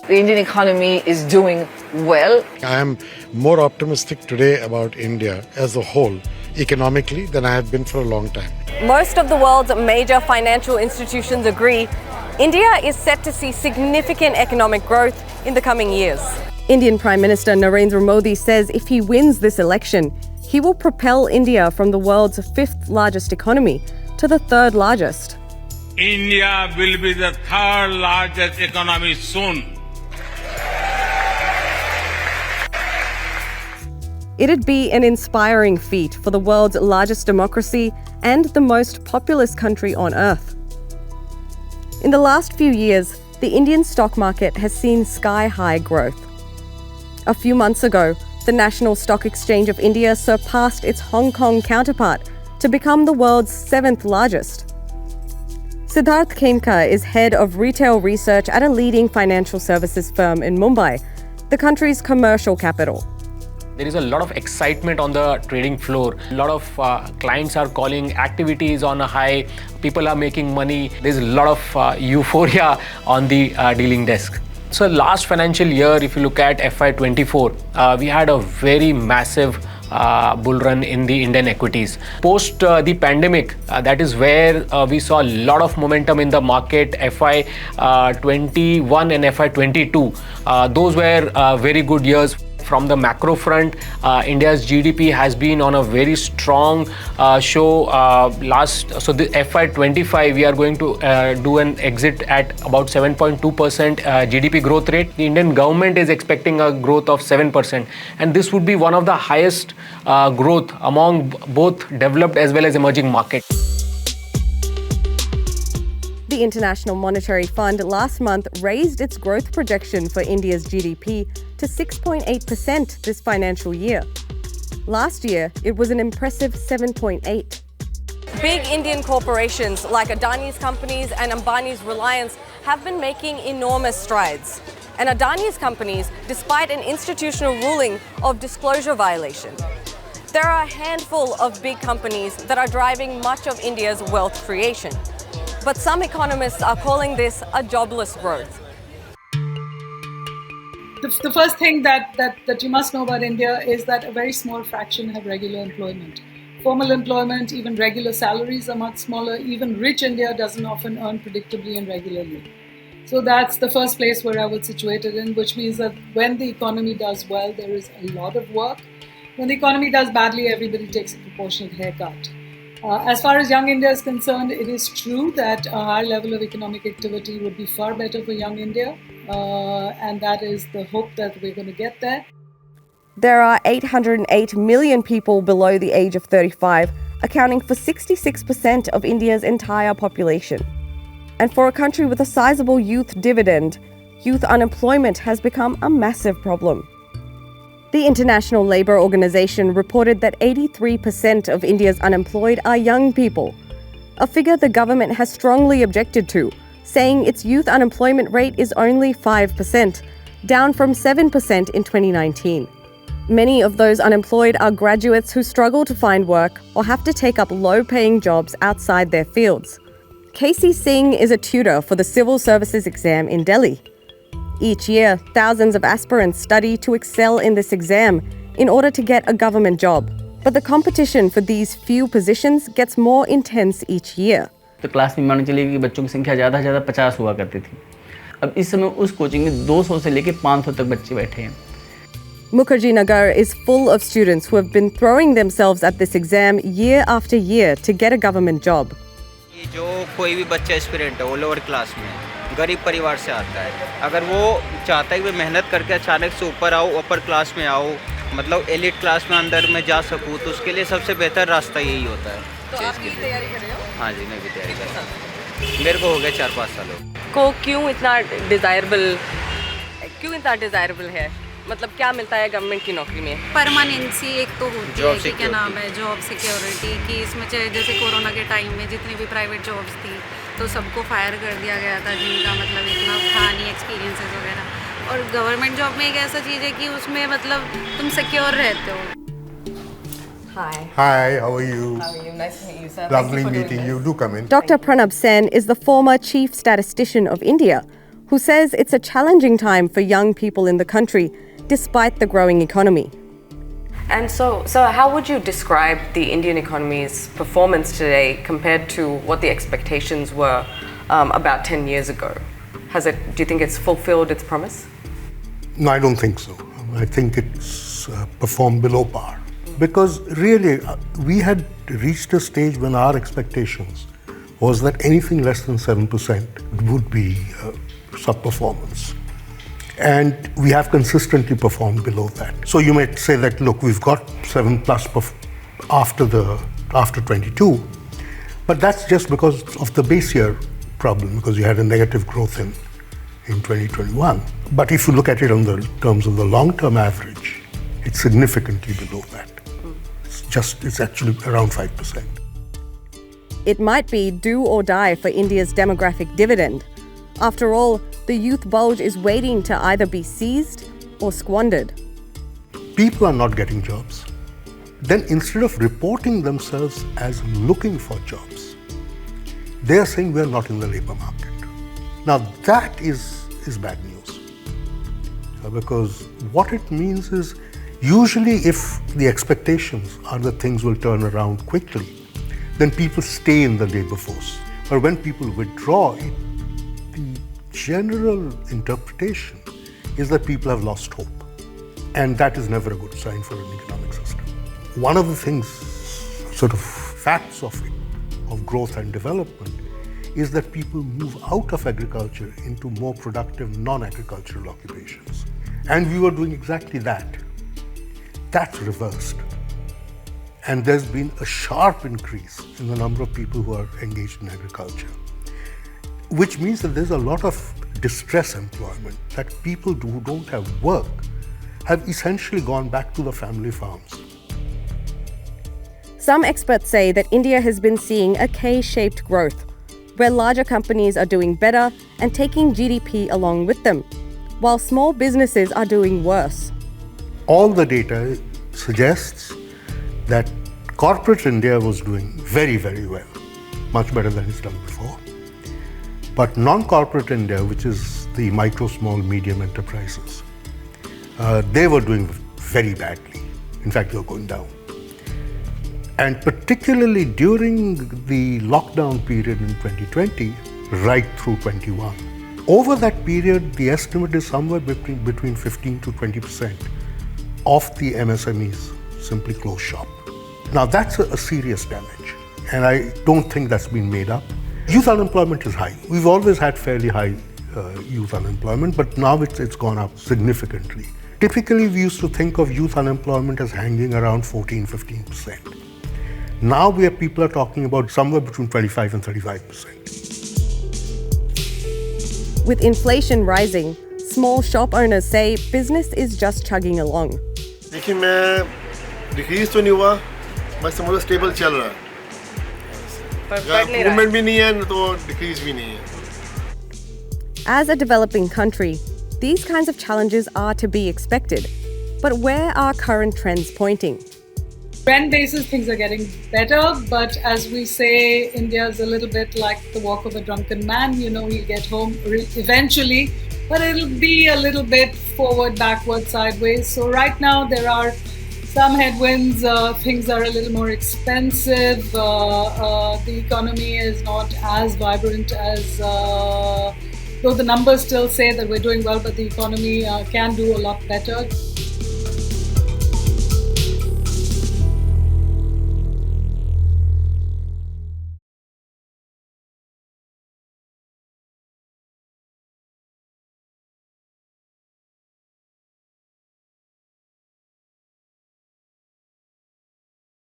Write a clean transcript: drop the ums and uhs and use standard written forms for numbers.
The Indian economy is doing well. I am more optimistic today about India as a whole, economically, than I have been for a long time. Most of the world's major financial institutions agree India is set to see significant economic growth in the coming years. Indian Prime Minister Narendra Modi says if he wins this election, he will propel India from the world's 5th largest economy to the 3rd largest. India will be the 3rd largest economy soon. It'd be an inspiring feat for the world's largest democracy and the most populous country on earth. In the last few years, the Indian stock market has seen sky-high growth. A few months ago, the National Stock Exchange of India surpassed its Hong Kong counterpart to become the world's 7th largest. Siddharth Khemka is head of retail research at a leading financial services firm in Mumbai, the country's commercial capital. There is a lot of excitement on the trading floor. A lot of clients are calling, activity is on a high, people are making money. There's a lot of euphoria on the dealing desk. So last financial year, if you look at FY24, we had a very massive bull run in the Indian equities. Post the pandemic, that is where we saw a lot of momentum in the market. FY21 and FY22, those were very good years. From the macro front, India's GDP has been on a very strong show. So the FY25, we are going to do an exit at about 7.2% GDP growth rate. The Indian government is expecting a growth of 7%. And this would be one of the highest growth among both developed as well as emerging markets. The International Monetary Fund last month raised its growth projection for India's GDP to 6.8% this financial year. Last year, it was an impressive 7.8%. Big Indian corporations like Adani's companies and Ambani's Reliance have been making enormous strides. And Adani's companies, despite an institutional ruling of disclosure violation. There are a handful of big companies that are driving much of India's wealth creation. But some economists are calling this a jobless growth. The first thing that you must know about India is that a very small fraction have regular employment. Formal employment, even regular salaries are much smaller. Even rich India doesn't often earn predictably and regularly. So that's the first place where I would situate it in, which means that when the economy does well, there is a lot of work. When the economy does badly, everybody takes a proportionate haircut. As far as young India is concerned, it is true that a higher level of economic activity would be far better for young India, and that is the hope that we're going to get there. There are 808 million people below the age of 35, accounting for 66% of India's entire population. And for a country with a sizable youth dividend, youth unemployment has become a massive problem. The International Labour Organization reported that 83% of India's unemployed are young people, a figure the government has strongly objected to, saying its youth unemployment rate is only 5%, down from 7% in 2019. Many of those unemployed are graduates who struggle to find work or have to take up low-paying jobs outside their fields. Casey Singh is a tutor for the Civil Services exam in Delhi. Each year, thousands of aspirants study to excel in this exam in order to get a government job. But the competition for these few positions gets more intense each year. तो class में मान चलिए कि बच्चों की संख्या ज़्यादा 50 हुआ करती थी. अब इस समय उस कोचिंग में 200 से लेकर 500 तक बच्चे बैठे हैं. Mukherjee Nagar is full of students who have been throwing themselves at this exam year after year to get a government job. जो कोई भी बच्चा एस्पिरेंट है वो लोअर क्लास में गरीब परिवार से आता है, अगर वो चाहता है कि मेहनत करके अचानक से ऊपर आओ, अपर क्लास में आओ, मतलब एलिट क्लास में अंदर में जा सकूँ, तो उसके लिए सबसे बेहतर रास्ता यही होता है. तो आप भी तैयारी कर रहे हो? हाँ जी, मैं भी तैयारी कर रहा हूँ. मेरे को हो गया 4-5 सालों को. क्यों इतना डिजायरेबल है? मतलब क्या मिलता है गवर्नमेंट की नौकरी में? परमानेंसी एक तो होती है कि क्या नाम है, जॉब सिक्योरिटी, कि इसमें चाहे जैसे कोरोना के टाइम में जितनी भी प्राइवेट जॉब्स थी तो सबको फायर कर दिया गया था, जिनका मतलब इतना था नहीं एक्सपीरियंसेस वगैरह. और गवर्नमेंट जॉब में एक ऐसा चीज़ है कि उसमें मतलब तुम सिक्योर रहते हो. Hi, how are you? How are you? Nice to meet you, sir. Lovely meeting you. Do come in. Dr. Pranab Sen is the former chief statistician of India, who says it's a challenging time for young people in the country despite the growing economy. And so how would you describe the Indian economy's performance today compared to what the expectations were about 10 years ago? Do you think it's fulfilled its promise? No, I don't think so. I think it's performed below par. Because really, we had reached a stage when our expectations was that anything less than 7% would be sub-performance. And we have consistently performed below that. So you might say that, look, we've got 7 plus after 22, but that's just because of the base year problem, because you had a negative growth in 2021. But if you look at it on the terms of the long-term average, it's significantly below that. It's actually around 5%. It might be do or die for India's demographic dividend. After all, the youth bulge is waiting to either be seized or squandered. People are not getting jobs. Then instead of reporting themselves as looking for jobs, they are saying we're not in the labor market. Now that is bad news. Because what it means is, usually if the expectations are that things will turn around quickly, then people stay in the labor force. But when people withdraw, the general interpretation is that people have lost hope. And that is never a good sign for an economic system. One of the things, sort of facts of growth and development, is that people move out of agriculture into more productive non-agricultural occupations. And we were doing exactly that. That's reversed. And there's been a sharp increase in the number of people who are engaged in agriculture, which means that there's a lot of distress employment, that people who don't have work have essentially gone back to the family farms. Some experts say that India has been seeing a K-shaped growth, where larger companies are doing better and taking GDP along with them, while small businesses are doing worse. All the data suggests that corporate India was doing very, very well, much better than it's done before. But non-corporate India, which is the micro, small, medium enterprises, they were doing very badly. In fact, they were going down. And particularly during the lockdown period in 2020, right through 21. Over that period, the estimate is somewhere between 15 to 20% of the MSMEs simply close shop. Now that's a serious damage, and I don't think that's been made up. Youth unemployment is high. We've always had fairly high youth unemployment, but now it's gone up significantly. Typically, we used to think of youth unemployment as hanging around 14-15%. Now people are talking about somewhere between 25 and 35%. With inflation rising, small shop owners say business is just chugging along. देखिए मैं decrease तो नहीं हुआ, बस समझो stable चल रहा है. इम्प्रूवमेंट भी नहीं है तो डिक्रीज भी नहीं है. As a developing country, these kinds of challenges are to be expected. But where are current trends pointing? Trend basis, things are getting better, but as we say, India is a little bit like the walk of a drunken man. You know, he'll get home eventually, but it'll be a little bit forward, backward, sideways. So right now there are some headwinds. Things are a little more expensive. The economy is not as vibrant as, though the numbers still say that we're doing well, but the economy can do a lot better.